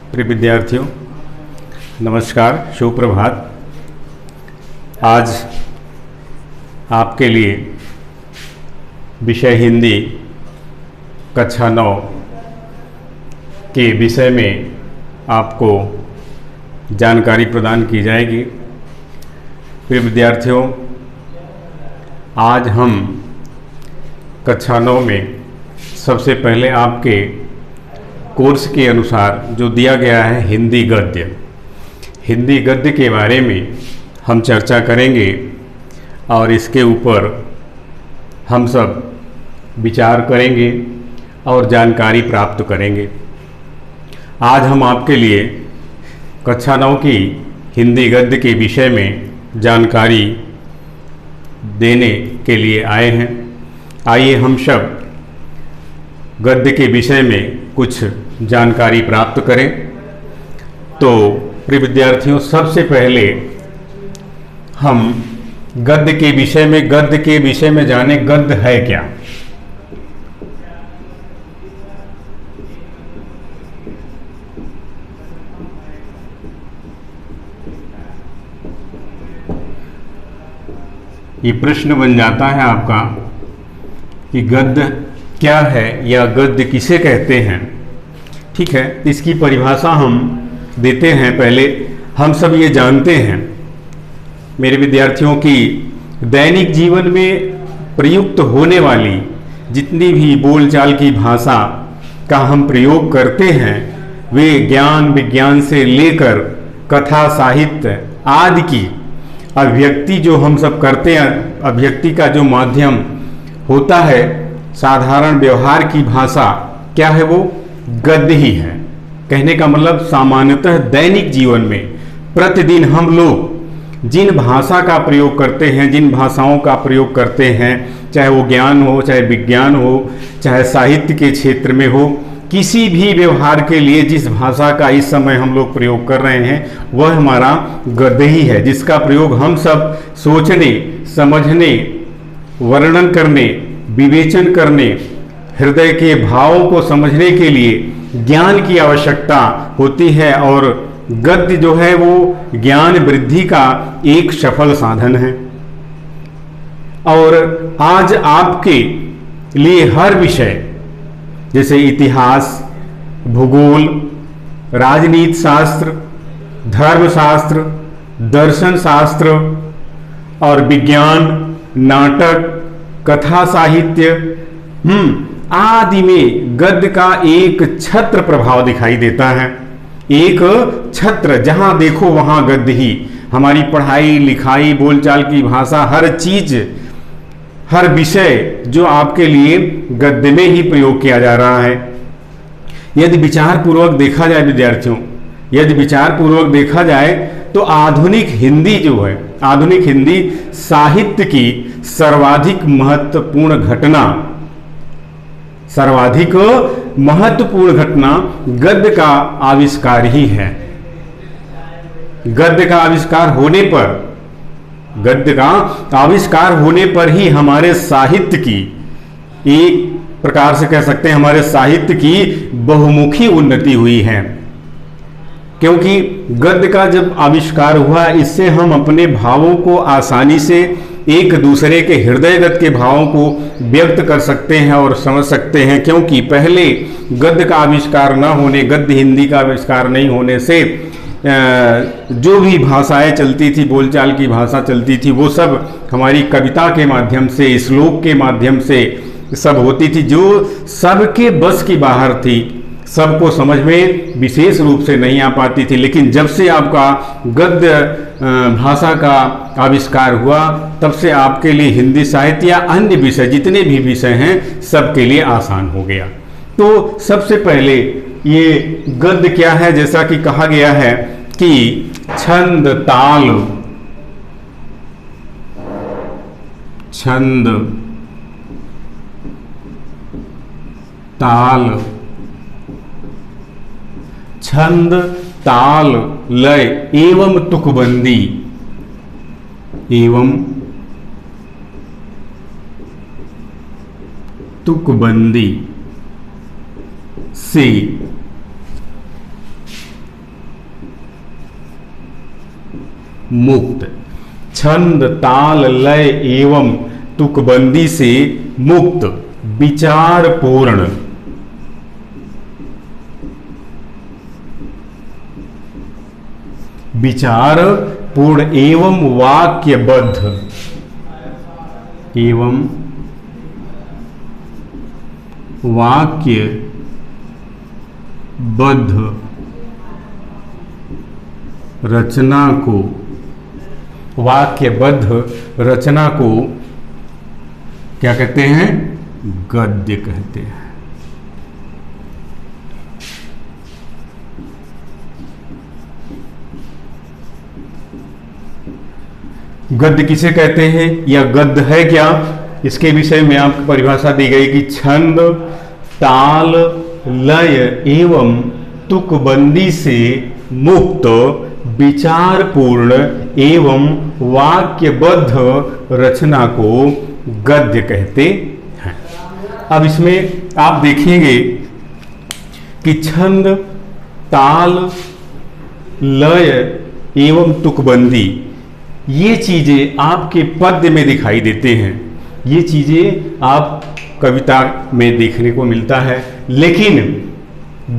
प्रिय विद्यार्थियों, नमस्कार, शुभ प्रभात। आज आपके लिए विषय हिंदी कक्षा 9 के विषय में आपको जानकारी प्रदान की जाएगी। प्रिय विद्यार्थियों, आज हम कक्षा 9 में सबसे पहले आपके कोर्स के अनुसार जो दिया गया है हिंदी गद्य के बारे में हम चर्चा करेंगे और इसके ऊपर हम सब विचार करेंगे और जानकारी प्राप्त करेंगे। आज हम आपके लिए कक्षा 9 की हिंदी गद्य के विषय में जानकारी देने के लिए आए हैं। आइए हम सब गद्य के विषय में कुछ जानकारी प्राप्त करें। तो प्रिय विद्यार्थियों, सबसे पहले हम गद्य के विषय में जाने गद्य है क्या। ये प्रश्न बन जाता है आपका कि गद्य क्या है या गद्य किसे कहते हैं। ठीक है, इसकी परिभाषा हम देते हैं। पहले हम सब ये जानते हैं मेरे विद्यार्थियों की दैनिक जीवन में प्रयुक्त होने वाली जितनी भी बोलचाल की भाषा का हम प्रयोग करते हैं वे ज्ञान विज्ञान से लेकर कथा साहित्य आदि की अभिव्यक्ति जो हम सब करते हैं, अभिव्यक्ति का जो माध्यम होता है, साधारण व्यवहार की भाषा क्या है, वो गद्य ही है। कहने का मतलब सामान्यतः दैनिक जीवन में प्रतिदिन हम लोग जिन भाषा का प्रयोग करते हैं, जिन भाषाओं का प्रयोग करते हैं, चाहे वो ज्ञान हो, चाहे विज्ञान हो, चाहे साहित्य के क्षेत्र में हो, किसी भी व्यवहार के लिए जिस भाषा का इस समय हम लोग प्रयोग कर रहे हैं वह हमारा गद्य ही है, जिसका प्रयोग हम सब सोचने, समझने, वर्णन करने, विवेचन करने, हृदय के भावों को समझने के लिए ज्ञान की आवश्यकता होती है। और गद्य जो है वो ज्ञान वृद्धि का एक सफल साधन है। और आज आपके लिए हर विषय जैसे इतिहास, भूगोल, राजनीति शास्त्र, धर्मशास्त्र, दर्शन शास्त्र और विज्ञान, नाटक, कथा साहित्य आदि में गद्य का एक छत्र प्रभाव दिखाई देता है। एक छत्र, जहां देखो वहां गद्य ही। हमारी पढ़ाई लिखाई, बोलचाल की भाषा, हर चीज, हर विषय जो आपके लिए गद्य में ही प्रयोग किया जा रहा है। यदि विचार पूर्वक देखा जाए विद्यार्थियों, यदि विचार पूर्वक देखा जाए तो आधुनिक हिंदी जो है, आधुनिक हिंदी साहित्य की सर्वाधिक महत्वपूर्ण घटना गद्य का आविष्कार ही है। गद्य का आविष्कार होने पर ही हमारे साहित्य की, एक प्रकार से कह सकते हैं हमारे साहित्य की बहुमुखी उन्नति हुई है। क्योंकि गद्य का जब आविष्कार हुआ, इससे हम अपने भावों को आसानी से एक दूसरे के हृदयगत के भावों को व्यक्त कर सकते हैं और समझ सकते हैं। क्योंकि पहले गद्य का आविष्कार न होने, गद्य हिंदी का आविष्कार नहीं होने से जो भी भाषाएं चलती थी, बोलचाल की भाषा चलती थी, वो सब हमारी कविता के माध्यम से, श्लोक के माध्यम से सब होती थी, जो सबके बस की बाहर थी, सबको समझ में विशेष रूप से नहीं आ पाती थी। लेकिन जब से आपका गद्य भाषा का आविष्कार हुआ, तब से आपके लिए हिंदी साहित्य या अन्य विषय, जितने भी विषय हैं, सबके लिए आसान हो गया। तो सबसे पहले ये गद्य क्या है, जैसा कि कहा गया है कि छंद ताल, छंद ताल लय एवं तुकबंदी, तुकबंदी से मुक्त। छंद ताल लय एवं तुकबंदी से मुक्त, विचार पूर्ण, विचार पूर्ण एवं वाक्यबद्ध, एवं वाक्यबद्ध रचना को, वाक्यबद्ध रचना को क्या कहते हैं? गद्य कहते हैं। गद्य किसे कहते हैं या गद्य है क्या, इसके विषय में आपको परिभाषा दी गई कि छंद ताल लय एवं तुकबंदी से मुक्त, विचारपूर्ण एवं वाक्यबद्ध रचना को गद्य कहते हैं। अब इसमें आप देखेंगे कि छंद ताल लय एवं तुकबंदी, ये चीजें आपके पद्य में दिखाई देते हैं, ये चीजें आप कविता में देखने को मिलता है, लेकिन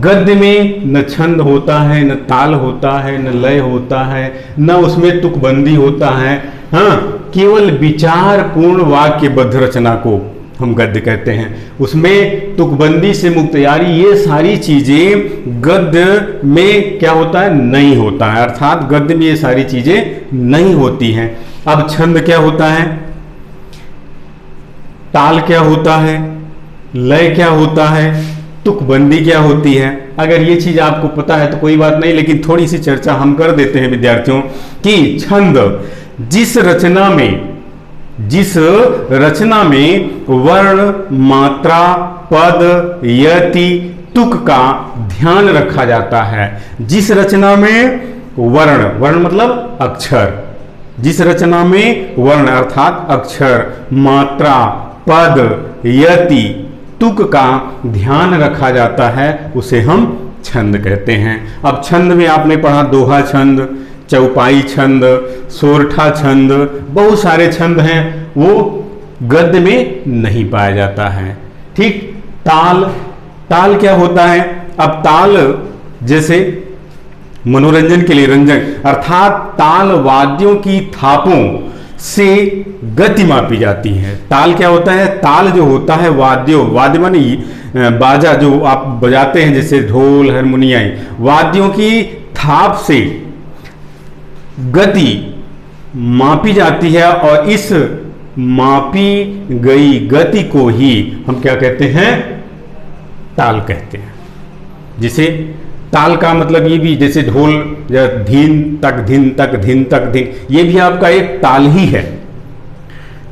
गद्य में न छंद होता है, न ताल होता है, न लय होता है, न उसमें तुकबंदी होता है। हाँ, केवल विचारपूर्ण वाक्यबद्ध रचना को हम गद्य कहते हैं। उसमें तुकबंदी से मुक्त, यानी ये सारी चीजें गद्य में क्या होता है? नहीं होता है, अर्थात गद्य में ये सारी चीजें नहीं होती हैं। अब छंद क्या होता है, ताल क्या होता है, लय क्या होता है, तुकबंदी क्या होती है? अगर ये चीज आपको पता है तो कोई बात नहीं, लेकिन थोड़ी सी चर्चा हम कर देते हैं विद्यार्थियों कि छंद जिस रचना में वर्ण मात्रा पद यति तुक का ध्यान रखा जाता है, जिस रचना में वर्ण मतलब अक्षर, जिस रचना में वर्ण अर्थात अक्षर, मात्रा पद यति तुक का ध्यान रखा जाता है, उसे हम छंद कहते हैं। अब छंद में आपने पढ़ा दोहा छंद, चौपाई छंद, सोरठा छंद, बहुत सारे छंद हैं, वो गद्य में नहीं पाया जाता है। ठीक, ताल क्या होता है? अब ताल जैसे मनोरंजन के लिए रंजक, अर्थात ताल वाद्यों की थापों से गति मापी जाती है। ताल क्या होता है? ताल जो होता है वाद्य मानी बाजा जो आप बजाते हैं, जैसे ढोल हारमोनियम, वाद्यों की थाप से गति मापी जाती है, और इस मापी गई गति को ही हम क्या कहते हैं? ताल कहते हैं। जिसे ताल का मतलब ये भी, जैसे ढोल धीन तक धिन तक धिन तक धिन, ये भी आपका एक ताल ही है।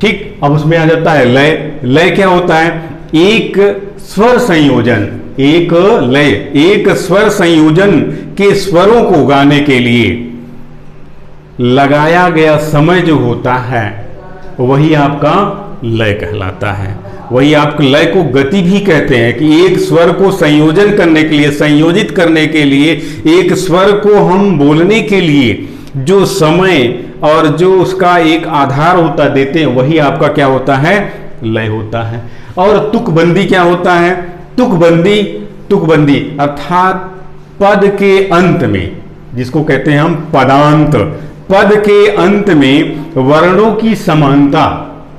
ठीक, अब उसमें आ जाता है लय। लय क्या होता है? एक स्वर संयोजन, एक लय, एक स्वर संयोजन के स्वरों को गाने के लिए लगाया गया समय जो होता है वही आपका लय कहलाता है। वही आप लय को गति भी कहते हैं कि एक स्वर को संयोजन करने के लिए, संयोजित करने के लिए, एक स्वर को हम बोलने के लिए जो समय और जो उसका एक आधार होता देते हैं, वही आपका क्या होता है? लय होता है। और तुकबंदी क्या होता है? तुकबंदी अर्थात पद के अंत में, जिसको कहते हैं हम पदांत, पद के अंत में वर्णों की समानता,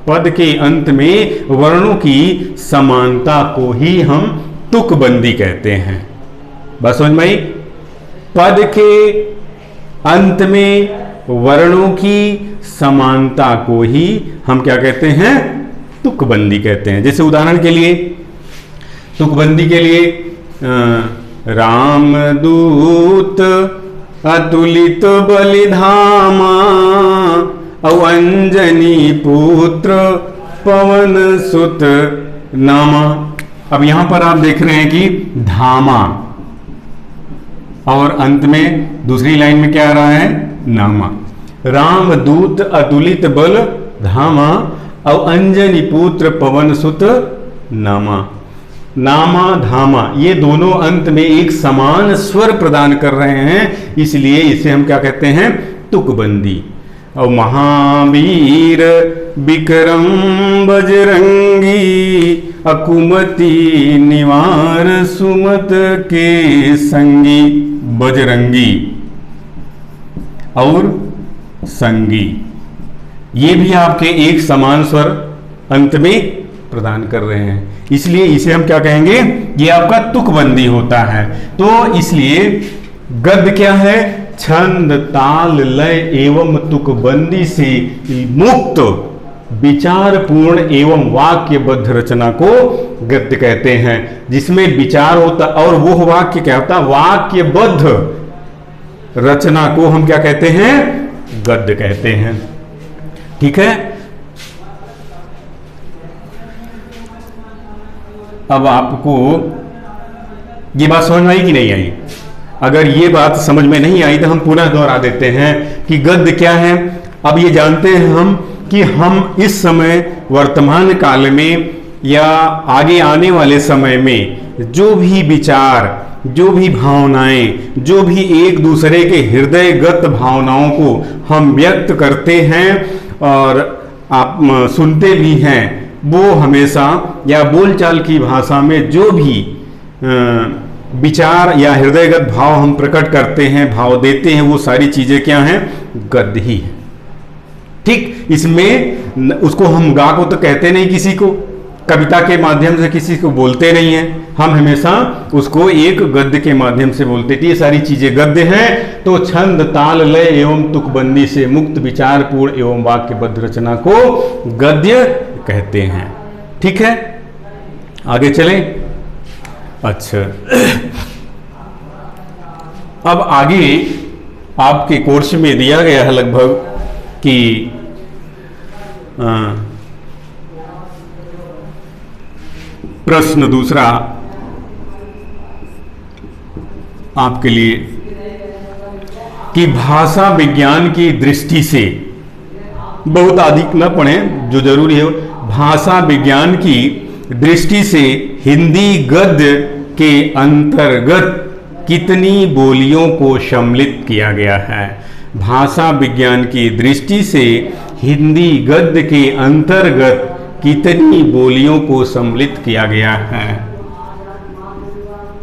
पद के अंत में वर्णों की समानता को ही हम तुकबंदी कहते हैं। बस समझ में आई? पद के अंत में वर्णों की समानता को ही हम क्या कहते हैं? तुकबंदी कहते हैं। जैसे उदाहरण के लिए, तुकबंदी के लिए रामदूत अतुलित बलिधामा अंजनी पुत्र पवन सुत नामा। अब यहां पर आप देख रहे हैं कि धामा, और अंत में दूसरी लाइन में क्या आ रहा है? नामा। रामदूत अतुलित बल धामा और अंजनी पुत्र पवन सुत नामा। नामा धामा ये दोनों अंत में एक समान स्वर प्रदान कर रहे हैं, इसलिए इसे हम क्या कहते हैं? तुकबंदी। और महावीर विक्रम बजरंगी, अकुमति निवार सुमत के संगी। बजरंगी और संगी, ये भी आपके एक समान स्वर अंत में प्रदान कर रहे हैं, इसलिए इसे हम क्या कहेंगे, ये आपका तुकबंदी होता है। तो इसलिए गद्य क्या है, छंद ताल लय एवं तुकबंदी से मुक्त विचारपूर्ण एवं वाक्यबद्ध रचना को गद्य कहते हैं, जिसमें विचार होता। और वो वाक्य क्या होता है, वाक्यबद्ध रचना को हम क्या कहते हैं, गद्य कहते हैं। ठीक है, अब आपको ये बात समझ में आई कि नहीं आई? अगर ये बात समझ में नहीं आई तो हम पुनः दोहरा देते हैं कि गद्य क्या है। अब ये जानते हैं हम कि हम इस समय वर्तमान काल में या आगे आने वाले समय में जो भी विचार, जो भी भावनाएं, जो भी एक दूसरे के हृदयगत भावनाओं को हम व्यक्त करते हैं और आप सुनते भी हैं, वो हमेशा या बोलचाल की भाषा में जो भी विचार या हृदयगत भाव हम प्रकट करते हैं, भाव देते हैं, वो सारी चीजें क्या हैं, गद्य ही है। ठीक, इसमें उसको हम गा को तो कहते नहीं, किसी को कविता के माध्यम से किसी को बोलते नहीं है, हम हमेशा उसको एक गद्य के माध्यम से बोलते थे। ये सारी चीजें गद्य हैं। तो छंद ताल लय एवं तुकबंदी से मुक्त विचारपूर्ण एवं वाक्यबद्ध रचना को गद्य कहते हैं। ठीक है, आगे चलें। अच्छा, अब आगे आपके कोर्स में दिया गया है लगभग कि प्रश्न दूसरा आपके लिए कि भाषा विज्ञान की दृष्टि से, बहुत अधिक न पढ़ें, जो जरूरी है, भाषा विज्ञान की दृष्टि से हिंदी गद्य के अंतर्गत कितनी बोलियों को सम्मिलित किया गया है। भाषा विज्ञान की दृष्टि से हिंदी गद्य के अंतर्गत कितनी बोलियों को सम्मिलित किया गया है।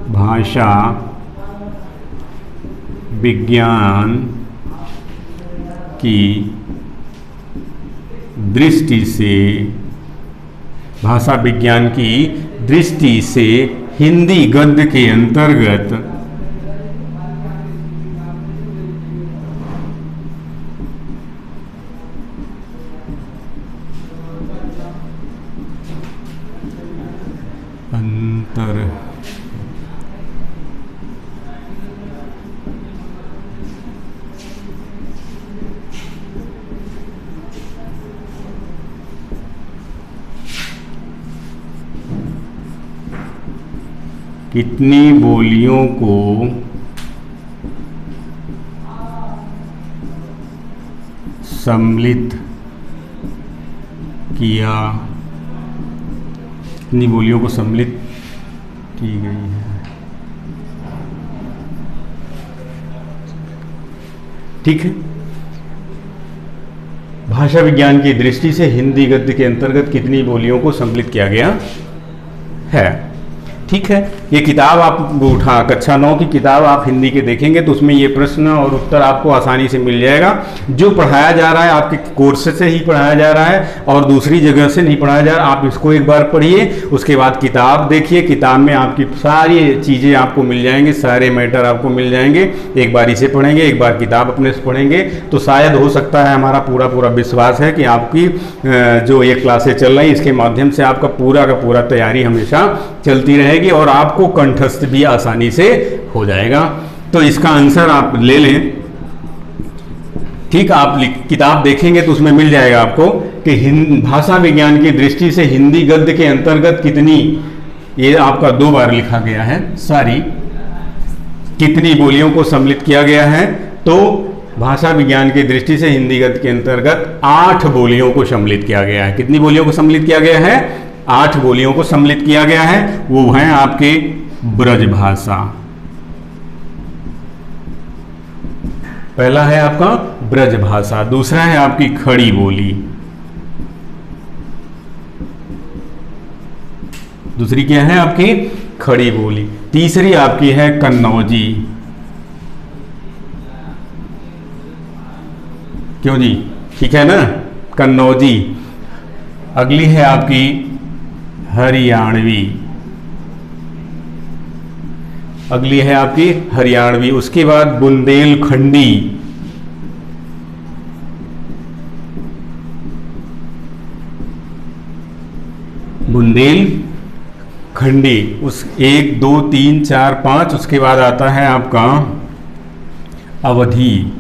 भाषा विज्ञान की दृष्टि से, भाषा विज्ञान की दृष्टि से हिंदी गद्य के अंतर्गत कितनी बोलियों को सम्मिलित किया, कितनी बोलियों को सम्मिलित की गई है। ठीक है, भाषा विज्ञान की दृष्टि से हिंदी गद्य के अंतर्गत कितनी बोलियों को सम्मिलित किया गया है। ठीक है, ये किताब आप उठा, कक्षा 9 की किताब आप हिंदी के देखेंगे तो उसमें ये प्रश्न और उत्तर आपको आसानी से मिल जाएगा। जो पढ़ाया जा रहा है आपके कोर्स से ही पढ़ाया जा रहा है और दूसरी जगह से नहीं पढ़ाया जा रहा। आप इसको एक बार पढ़िए, उसके बाद किताब देखिए, किताब में आपकी सारी चीज़ें आपको मिल जाएंगे, सारे मैटर आपको मिल जाएंगे। एक बार इसे पढ़ेंगे, एक बार किताब अपने से पढ़ेंगे तो शायद हो सकता है, हमारा पूरा पूरा विश्वास है कि आपकी जो ये क्लासें चल रही इसके माध्यम से आपका पूरा का पूरा तैयारी हमेशा चलती रहेगी और आपको कंठस्थ भी आसानी से हो जाएगा। तो इसका आंसर आप ले लें। ठीक, आप किताब देखेंगे तो उसमें मिल जाएगा आपको कि भाषा विज्ञान की दृष्टि से हिंदी गद्य के अंतर्गत कितनी, ये आपका 2 बार लिखा गया है, सारी कितनी बोलियों को सम्मिलित किया गया है। तो भाषा विज्ञान की दृष्टि से हिंदी गद्य के अंतर्गत 8 बोलियों को सम्मिलित किया गया है। कितनी बोलियों को सम्मिलित किया गया है? 8 बोलियों को सम्मिलित किया गया है। वो हैं आपके ब्रज भाषा, पहला है आपका ब्रज भाषा, दूसरा है आपकी खड़ी बोली, दूसरी क्या है आपकी खड़ी बोली, तीसरी आपकी है कन्नौजी। क्यों जी, ठीक है ना, कन्नौजी। अगली है आपकी हरियाणवी, अगली है आपकी हरियाणवी। उसके बाद बुंदेलखंडी, बुंदेलखंडी। उस 1 2 3 4 5, उसके बाद आता है आपका अवधी,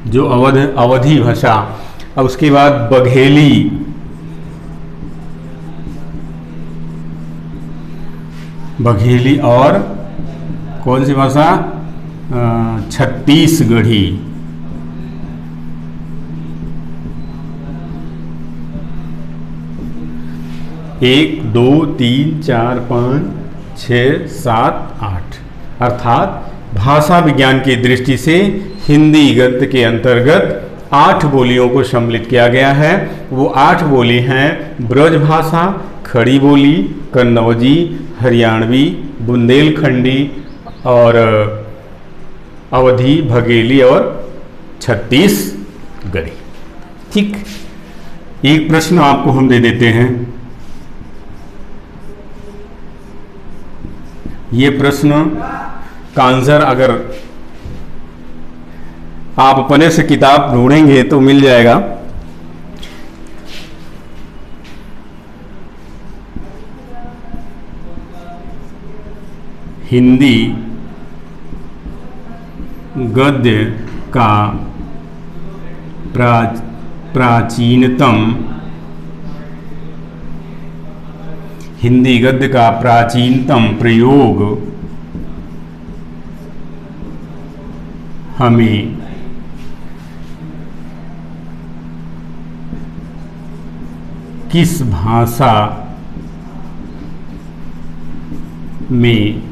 जो अवधी भाषा। अब उसके बाद बघेली, बघेली। और कौन सी भाषा, छत्तीसगढ़ी। एक दो तीन चार पाँच छः सात आठ, अर्थात भाषा विज्ञान की दृष्टि से हिंदी गद्य के अंतर्गत 8 बोलियों को सम्मिलित किया गया है। वो 8 बोली हैं ब्रज भाषा, खड़ी बोली, कन्नौजी, हरियाणवी, बुंदेलखंडी और अवधी, बघेली और छत्तीसगढ़ी। ठीक, एक प्रश्न आपको हम दे देते हैं। ये प्रश्न का आंसर अगर आप अपने से किताब ढूंढेंगे तो मिल जाएगा। हिंदी गद्य का प्राचीनतम, हिंदी गद्य का प्राचीनतम प्रयोग हमें किस भाषा में,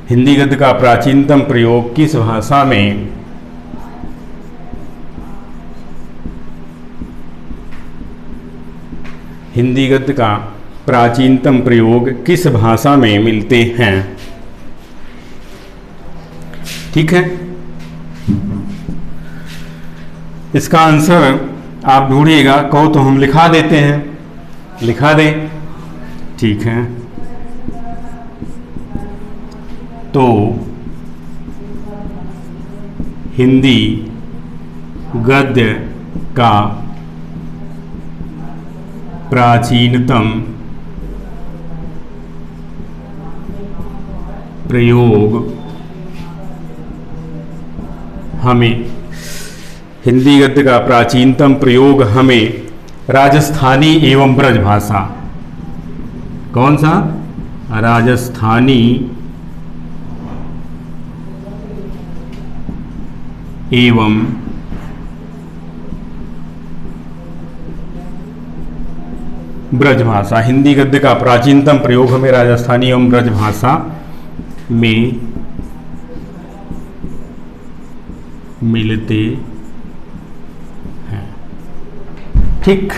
हिंदी गद्य का प्राचीनतम प्रयोग किस भाषा में हिंदी गद्य का प्राचीनतम प्रयोग किस भाषा में मिलते हैं। ठीक है, इसका आंसर आप ढूंढिएगा, कहो तो हम लिखा देते हैं, लिखा दें। ठीक है, तो हिंदी गद्य का प्राचीनतम प्रयोग हमें, हिंदी गद्य का प्राचीनतम प्रयोग हमें राजस्थानी एवं ब्रज भाषा, कौन सा, राजस्थानी एवं ब्रज भाषा, हिंदी गद्य का प्राचीनतम प्रयोग हमें राजस्थानी एवं ब्रज भाषा में मिलते हैं। ठीक।